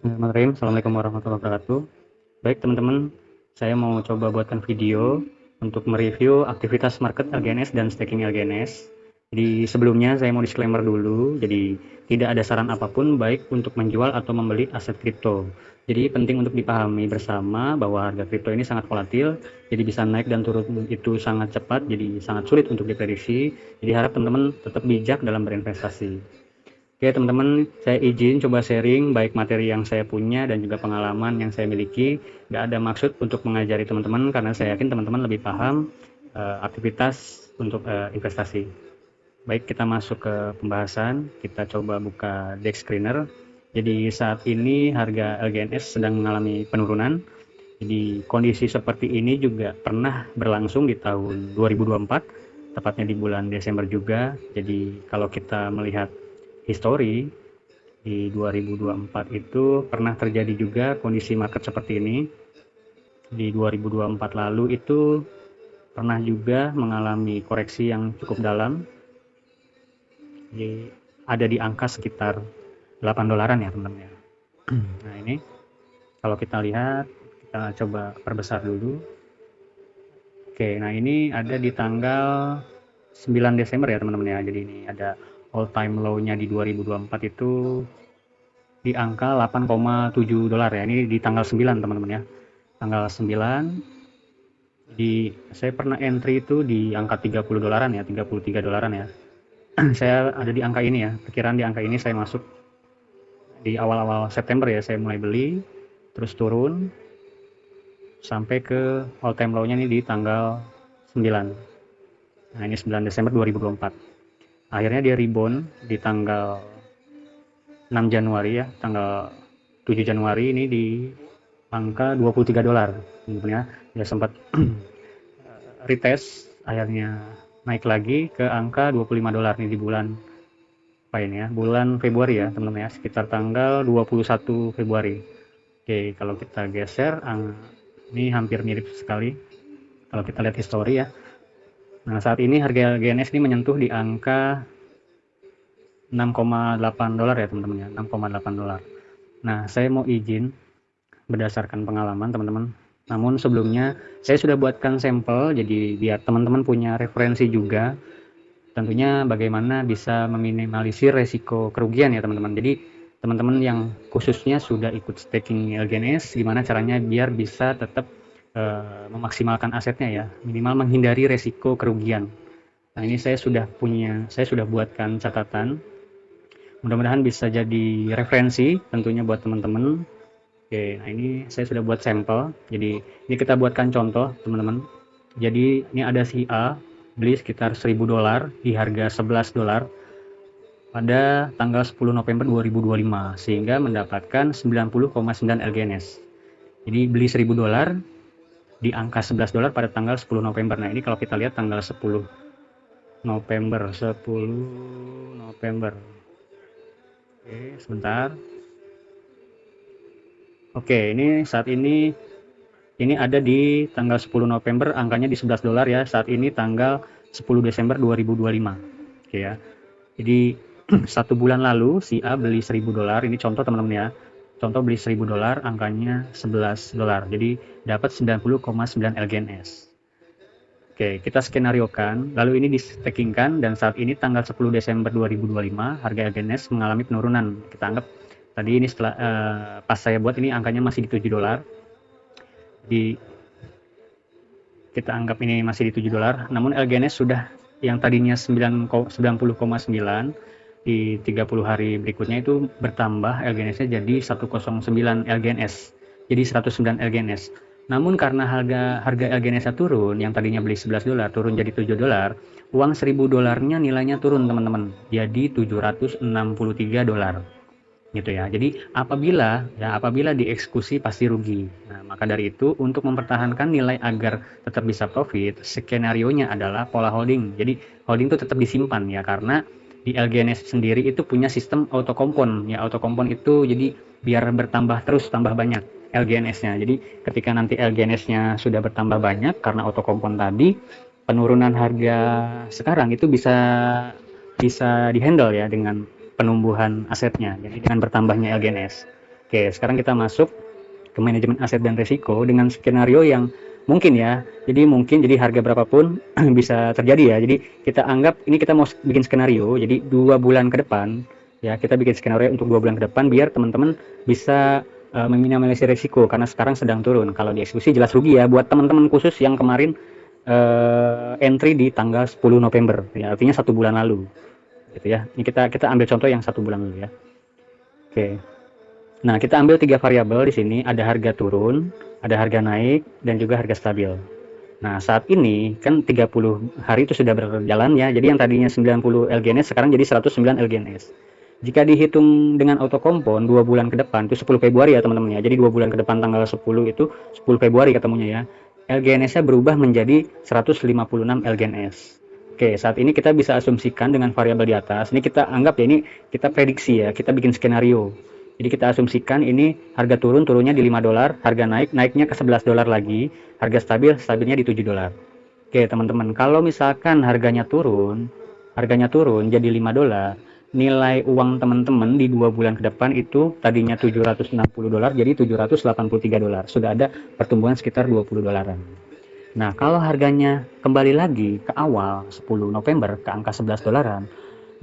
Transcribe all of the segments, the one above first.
Bismillahirrahmanirrahim. Assalamualaikum warahmatullahi wabarakatuh. Baik teman-teman, saya mau coba buatkan video untuk mereview aktivitas market LGNS dan staking LGNS. Jadi sebelumnya saya mau disclaimer dulu, jadi tidak ada saran apapun baik untuk menjual atau membeli aset kripto. Jadi penting untuk dipahami bersama bahwa harga kripto ini sangat volatil, jadi bisa naik dan turun itu sangat cepat, jadi sangat sulit untuk diprediksi. Jadi harap teman-teman tetap bijak dalam berinvestasi. Oke teman-teman, saya izin coba sharing baik materi yang saya punya dan juga pengalaman yang saya miliki. Nggak ada maksud untuk mengajari teman-teman karena saya yakin teman-teman lebih paham aktivitas untuk investasi. Baik, kita masuk ke pembahasan. Kita coba buka DEX screener. Jadi saat ini harga LGNS sedang mengalami penurunan. Jadi kondisi seperti ini juga pernah berlangsung di tahun 2024, tepatnya di bulan Desember juga. Jadi kalau kita melihat histori di 2024 itu pernah terjadi juga kondisi market seperti ini. Di 2024 lalu itu pernah juga mengalami koreksi yang cukup dalam. Jadi ada di angka sekitar 8 dolaran ya teman-teman ya. Nah ini kalau kita lihat, kita coba perbesar dulu. Oke, nah ini ada di tanggal 9 Desember ya teman-teman ya. Jadi ini ada all time low-nya di 2024 itu di angka 8,7 dolar ya. Ini di tanggal 9 teman-teman ya. Tanggal 9 di saya pernah entry itu di angka 30 dolaran ya, 33 dolaran ya. Saya ada di angka ini ya. Perkiraan di angka ini saya masuk di awal-awal September ya, saya mulai beli terus turun sampai ke all time low-nya ini di tanggal 9. Nah, ini 9 Desember 2024. Akhirnya dia rebound di tanggal 6 Januari ya, tanggal 7 Januari ini di angka 23 dolar. Ya, dia sempat retest, akhirnya naik lagi ke angka 25 dolar nih di bulan apa ini ya, bulan Februari ya teman-teman ya, sekitar tanggal 21 Februari. Oke, kalau kita geser, ini hampir mirip sekali kalau kita lihat histori ya. Nah, saat ini harga GNS ini menyentuh di angka 6,8 dolar ya teman-teman ya, 6,8 dolar. Nah, saya mau izin berdasarkan pengalaman teman-teman. Namun sebelumnya saya sudah buatkan sampel, jadi biar teman-teman punya referensi juga. Tentunya bagaimana bisa meminimalisir resiko kerugian ya teman-teman. Jadi teman-teman yang khususnya sudah ikut staking LGNS, gimana caranya biar bisa tetap memaksimalkan asetnya ya, minimal menghindari resiko kerugian. Nah ini saya sudah buatkan catatan. Mudah-mudahan bisa jadi referensi tentunya buat teman-teman. Oke, nah ini saya sudah buat sampel. Jadi ini kita buatkan contoh teman-teman. Jadi ini ada si A beli sekitar 1000 dolar di harga 11 dolar pada tanggal 10 November 2025 sehingga mendapatkan 90,9 LGNS. Jadi beli 1000 dolar di angka 11 dolar pada tanggal 10 November. Nah, ini kalau kita lihat tanggal 10 November, 10 November. Oke, sebentar. Oke, ini saat ini ada di tanggal 10 November, angkanya di 11 dolar ya. Saat ini tanggal 10 Desember 2025. Oke ya. Jadi satu bulan lalu si A beli 1000 dolar, ini contoh teman-teman ya. Contoh beli 1000 dolar, angkanya 11 dolar. Jadi dapat 90,9 LGNS. Oke, kita skenariokan, lalu ini di-stakingkan dan saat ini tanggal 10 Desember 2025 harga LGNS mengalami penurunan. Kita anggap tadi ini setelah pas saya buat ini angkanya masih di 7 dolar. Di kita anggap ini masih di 7 dolar, namun LGNS sudah yang tadinya 90,9 di 30 hari berikutnya itu bertambah LGNS-nya jadi 109 LGNS. Jadi 109 LGNS. Namun karena harga LGNS-nya turun, yang tadinya beli 11 dolar turun jadi 7 dolar, uang 1000 dolarnya nilainya turun teman-teman, jadi 763 dolar. Gitu ya. Jadi apabila dieksekusi pasti rugi. Nah, maka dari itu untuk mempertahankan nilai agar tetap bisa profit, skenarionya adalah pola holding. Jadi holding itu tetap disimpan ya karena di LGNS sendiri itu punya sistem auto compon ya. Auto compon itu jadi biar bertambah terus tambah banyak LGNS-nya. Jadi ketika nanti LGNS-nya sudah bertambah banyak karena auto compon tadi, penurunan harga sekarang itu bisa dihandle ya dengan penumbuhan asetnya, jadi dengan bertambahnya LGNS. Oke, sekarang kita masuk ke manajemen aset dan risiko dengan skenario yang mungkin ya. Jadi harga berapapun bisa terjadi ya. Jadi kita anggap ini kita mau bikin skenario. Jadi 2 bulan ke depan ya, kita bikin skenario untuk 2 bulan ke depan biar teman-teman bisa meminimalisir risiko karena sekarang sedang turun. Kalau dieksekusi jelas rugi ya buat teman-teman khusus yang kemarin entry di tanggal 10 November ya, artinya 1 bulan lalu gitu ya. Ini kita ambil contoh yang 1 bulan lalu ya. Oke. Nah, kita ambil 3 variabel di sini, ada harga turun, ada harga naik, dan juga harga stabil. Nah, saat ini kan 30 hari itu sudah berjalan ya. Jadi yang tadinya 90 LGNS sekarang jadi 109 LGNS. Jika dihitung dengan auto kompon 2 bulan ke depan itu 10 Februari ya teman-teman ya. Jadi 2 bulan ke depan tanggal 10 itu 10 Februari ketemunya ya. LGNS-nya berubah menjadi 156 LGNS. Oke, saat ini kita bisa asumsikan dengan variabel di atas. Ini kita anggap ya, ini kita prediksi ya, kita bikin skenario. Jadi kita asumsikan ini harga turunnya di $5, harga naiknya ke $11 lagi, harga stabilnya di $7. Oke, teman-teman, kalau misalkan harganya turun jadi $5, nilai uang teman-teman di 2 bulan ke depan itu tadinya $760 jadi $783. Sudah ada pertumbuhan sekitar $20. Nah, kalau harganya kembali lagi ke awal 10 November ke angka $11,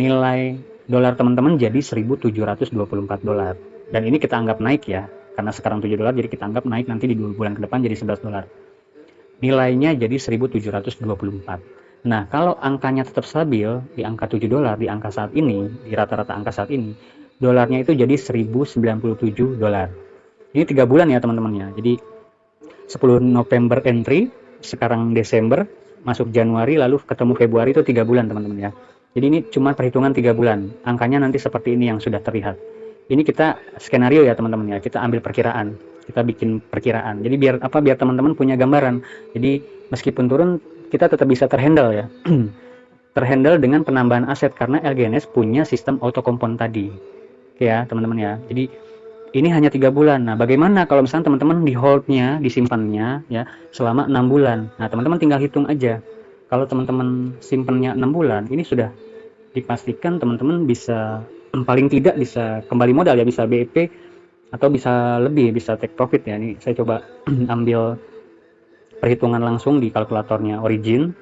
nilai dolar teman-teman jadi $1.724. Dan ini kita anggap naik ya, karena sekarang $7 jadi kita anggap naik nanti di 2 bulan ke depan jadi $11. Nilainya jadi 1.724. Nah, kalau angkanya tetap stabil di angka $7 di angka saat ini, di rata-rata angka saat ini, dolarnya itu jadi $1.097. Ini 3 bulan ya teman-teman ya. Jadi 10 November entry, sekarang Desember, masuk Januari, lalu ketemu Februari itu 3 bulan teman-teman ya. Jadi ini cuma perhitungan 3 bulan. Angkanya nanti seperti ini yang sudah terlihat. Ini kita skenario ya teman-teman ya. Kita ambil perkiraan. Kita bikin perkiraan. Jadi biar teman-teman punya gambaran. Jadi meskipun turun kita tetap bisa terhandle ya. Terhandle dengan penambahan aset karena LGNS punya sistem auto kompon tadi. Oke ya teman-teman ya. Jadi ini hanya 3 bulan. Nah, bagaimana kalau misalnya teman-teman di holdnya, disimpannya ya selama 6 bulan. Nah, teman-teman tinggal hitung aja. Kalau teman-teman simpannya 6 bulan, ini sudah dipastikan teman-teman bisa paling tidak bisa kembali modal ya, bisa BEP atau bisa lebih, bisa take profit ya. Ini saya coba ambil perhitungan langsung di kalkulatornya Origin.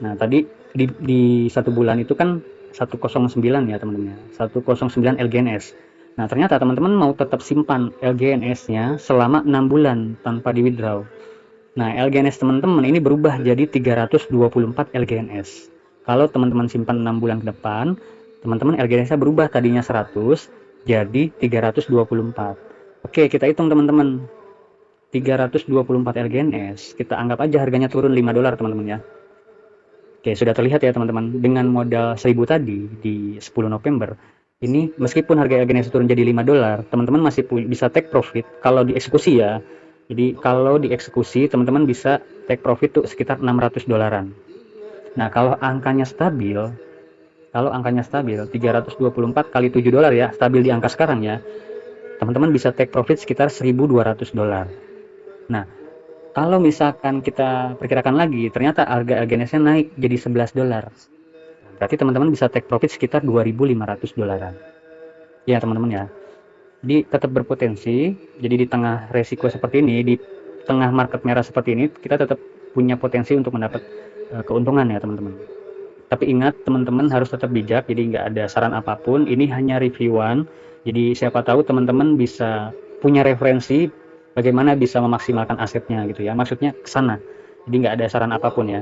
Nah, tadi di 1 bulan itu kan 109 ya teman-teman ya. 109 LGNS. Nah, ternyata teman-teman mau tetap simpan LGNS-nya selama 6 bulan tanpa di withdraw. Nah, LGNS teman-teman ini berubah jadi 324 LGNS. Kalau teman-teman simpan 6 bulan ke depan, teman-teman LGNS-nya berubah tadinya 100 jadi 324. Oke, kita hitung teman-teman. 324 LGNS, kita anggap aja harganya turun $5 teman-teman ya. Oke, sudah terlihat ya teman-teman, dengan modal 1000 tadi di 10 November, ini meskipun harga LGNS turun jadi $5, teman-teman masih bisa take profit kalau dieksekusi ya. Jadi kalau dieksekusi teman-teman bisa take profit tuh sekitar $600. Nah, kalau angkanya stabil 324 kali $7 ya, stabil di angka sekarang ya. Teman-teman bisa take profit sekitar $1.200. Nah, kalau misalkan kita perkirakan lagi, ternyata harga LGNS-nya naik jadi $11. Berarti teman-teman bisa take profit sekitar $2.500. Ya, teman-teman ya. Jadi tetap berpotensi. Jadi di tengah resiko seperti ini, di tengah market merah seperti ini, kita tetap punya potensi untuk mendapat keuntungan ya, teman-teman. Tapi ingat, teman-teman harus tetap bijak. Jadi nggak ada saran apapun. Ini hanya reviewan. Jadi siapa tahu teman-teman bisa punya referensi bagaimana bisa memaksimalkan asetnya gitu ya. Maksudnya ke sana. Jadi nggak ada saran apapun ya.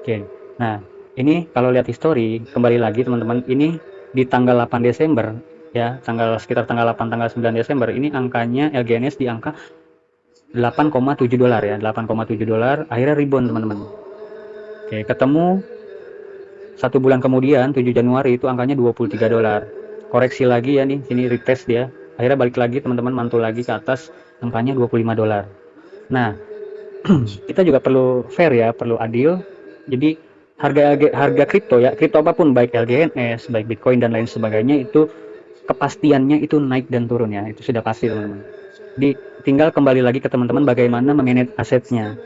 Oke. Nah, ini kalau lihat history, kembali lagi teman-teman, ini di tanggal 8 Desember ya, sekitar tanggal 8 tanggal 9 Desember ini angkanya LGNS di angka $8,7 ya, $8,7, akhirnya rebound teman-teman. Oke, ketemu 1 bulan kemudian 7 Januari itu angkanya $23. Koreksi lagi ya nih, sini retest dia. Akhirnya balik lagi teman-teman, mantul lagi ke atas, angkanya $25. Nah, kita juga perlu fair ya, perlu adil. Jadi harga kripto ya, kripto apapun, baik LGNS, baik Bitcoin dan lain sebagainya, itu kepastiannya itu naik dan turun ya, itu sudah pasti teman-teman. Jadi tinggal kembali lagi ke teman-teman bagaimana memanage asetnya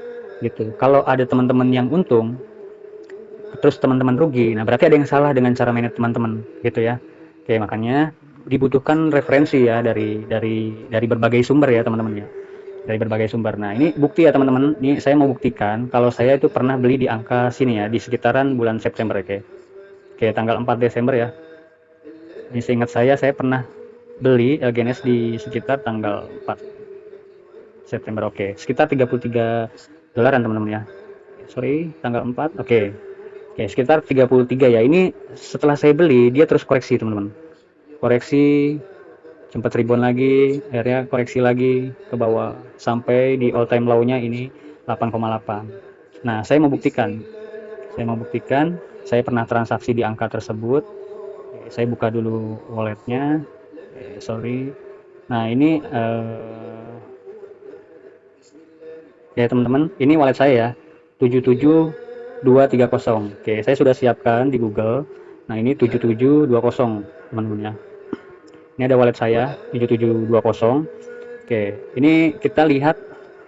gitu. Kalau ada teman-teman yang untung terus teman-teman rugi, nah berarti ada yang salah dengan cara manage teman-teman gitu ya. Oke, makanya dibutuhkan referensi ya dari berbagai sumber ya teman-teman ya, dari berbagai sumber. Nah ini bukti ya teman-teman, ini saya mau buktikan kalau saya itu pernah beli di angka sini ya, di sekitaran bulan September. Oke, tanggal 4 Desember ya, ini seingat saya pernah beli LGNS di sekitar tanggal 4 September. Oke, sekitar 33 dolaran teman-teman ya, sorry tanggal 4. Oke, sekitar 33 ya. Ini setelah saya beli dia terus koreksi teman-teman, koreksi sempat rebound lagi, akhirnya koreksi lagi ke bawah sampai di all time low-nya ini 8,8. Nah saya mau buktikan saya pernah transaksi di angka tersebut. Saya buka dulu walletnya. Sorry. Nah ini ya teman-teman, ini wallet saya ya, 77230. Oke, saya sudah siapkan di Google. Nah ini 7720 teman-teman ya, ini ada wallet saya 7720. Oke, ini kita lihat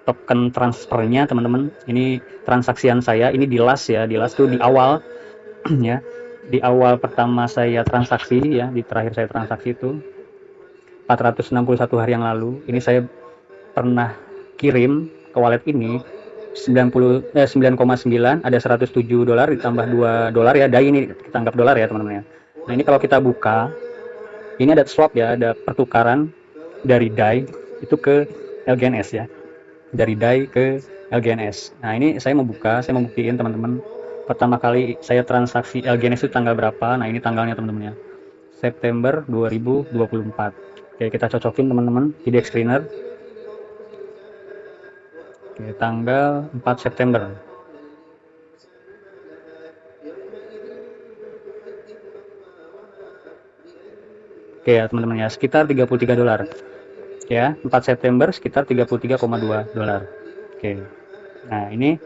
token transfernya teman-teman. Ini transaksian saya ini di last ya, di last tuh di awal ya, di awal pertama saya transaksi ya, di terakhir saya transaksi itu 461 hari yang lalu. Ini saya pernah kirim ke wallet ini 9,9, ada 107 dolar ditambah 2 dolar ya, DAI ini kita anggap dolar ya teman-teman ya. Nah ini kalau kita buka, ini ada swap ya, ada pertukaran dari DAI itu ke LGNS ya, dari DAI ke LGNS. Nah ini saya mau buka, saya mau buktiin teman-teman, pertama kali saya transaksi LGNS itu tanggal berapa. Nah ini tanggalnya teman-teman ya, September 2024. Oke, kita cocokin teman-teman di DEX Screener. Oke, tanggal 4 September. Oke ya teman-teman ya, sekitar 33 dolar. Ya, 4 September sekitar 33,2 dolar. Oke. Nah, ini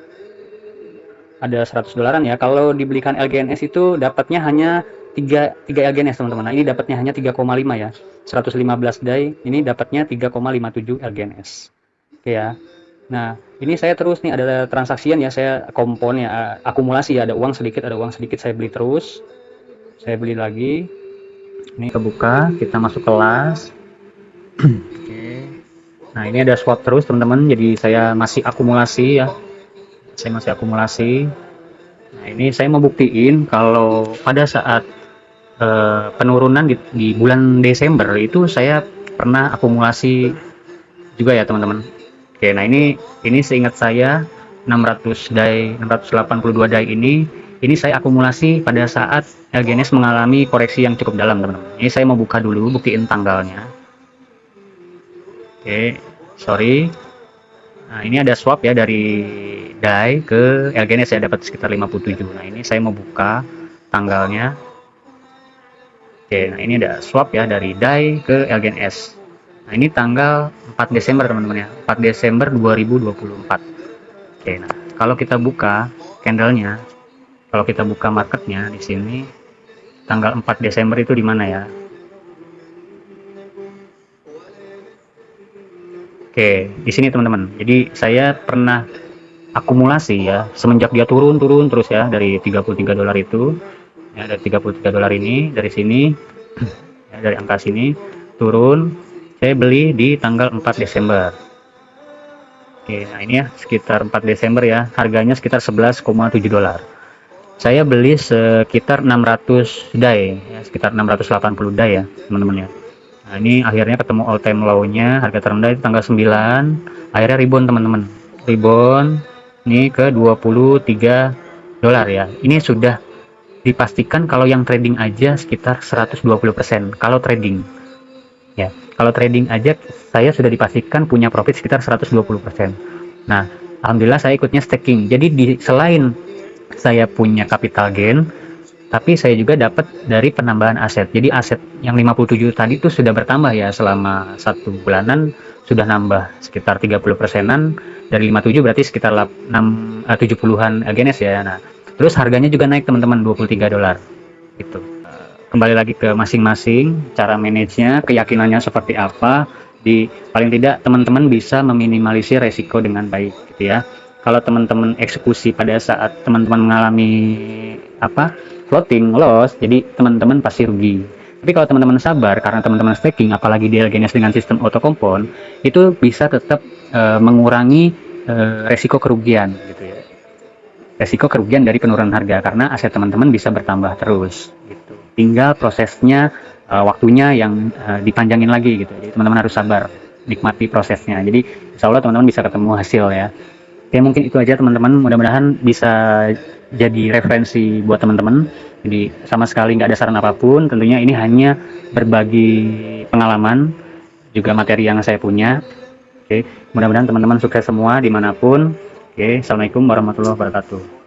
ada 100 dolaran ya. Kalau dibelikan LGNS itu dapatnya hanya 3 LGNS teman-teman. Nah, ini dapatnya hanya 3,5 ya. 115 DAI, ini dapatnya 3,57 LGNS. Oke ya. Nah, ini saya terus nih ada transaksian ya, saya kompon ya, akumulasi ya, ada uang sedikit saya beli terus. Saya beli lagi. Ini kebuka, kita masuk kelas. Oke. Nah, ini ada swap terus teman-teman. Jadi saya masih akumulasi ya. Nah, ini saya mau buktiin kalau pada saat penurunan di bulan Desember itu saya pernah akumulasi juga ya teman-teman. Oke, nah ini seingat saya 600 DAI, 682 DAI ini saya akumulasi pada saat LGNS mengalami koreksi yang cukup dalam teman-teman. Ini saya mau buka dulu, buktiin tanggalnya. Oke, sorry. Nah ini ada swap ya dari DAI ke LGNS, saya dapat sekitar 57. Nah ini saya mau buka tanggalnya. Oke, nah ini ada swap ya dari DAI ke LGNS. Nah ini tanggal 4 Desember teman-teman ya, 4 Desember 2024. Oke, nah kalau kita buka candlenya, kalau kita buka marketnya di sini, tanggal 4 Desember itu di mana ya? Oke, di sini teman-teman. Jadi saya pernah akumulasi ya, semenjak dia turun terus ya, dari 33 dolar itu ya, dari 33 dolar ini, dari sini ya, dari angka sini turun, saya beli di tanggal 4 Desember. Oke, nah ini ya sekitar 4 Desember ya, harganya sekitar 11,7 dolar. Saya beli sekitar 600 DAI ya, sekitar 680 DAI ya teman-teman ya. Nah ini akhirnya ketemu all time low-nya, harga terendah itu tanggal 9, akhirnya rebound teman-teman, rebound ini ke 23 dolar ya. Ini sudah dipastikan kalau yang trading aja sekitar 120%. Kalau trading ya, kalau trading aja saya sudah dipastikan punya profit sekitar 120%. Nah, alhamdulillah saya ikutnya staking. Jadi selain saya punya capital gain, tapi saya juga dapat dari penambahan aset. Jadi aset yang 57 tadi itu sudah bertambah ya, selama 1 bulanan sudah nambah sekitar 30%-an. Dari 57 berarti sekitar 70-an LGNS ya. Nah, terus harganya juga naik teman-teman, 23 dolar gitu. Kembali lagi ke masing-masing cara manage-nya, keyakinannya seperti apa. Paling tidak teman-teman bisa meminimalisir resiko dengan baik gitu ya. Kalau teman-teman eksekusi pada saat teman-teman mengalami floating loss, jadi teman-teman pasti rugi. Tapi kalau teman-teman sabar, karena teman-teman staking, apalagi di LGNS dengan sistem auto kompon, itu bisa tetap mengurangi resiko kerugian gitu ya. Resiko kerugian dari penurunan harga karena aset teman-teman bisa bertambah terus gitu. Tinggal prosesnya waktunya yang dipanjangin lagi gitu. Jadi teman-teman harus sabar, nikmati prosesnya. Jadi insya Allah teman-teman bisa ketemu hasil ya. Oke, mungkin itu aja teman-teman. Mudah-mudahan bisa jadi referensi buat teman-teman. Jadi sama sekali nggak ada saran apapun. Tentunya ini hanya berbagi pengalaman, juga materi yang saya punya. Oke, mudah-mudahan teman-teman sukses semua dimanapun. Oke, assalamualaikum warahmatullahi wabarakatuh.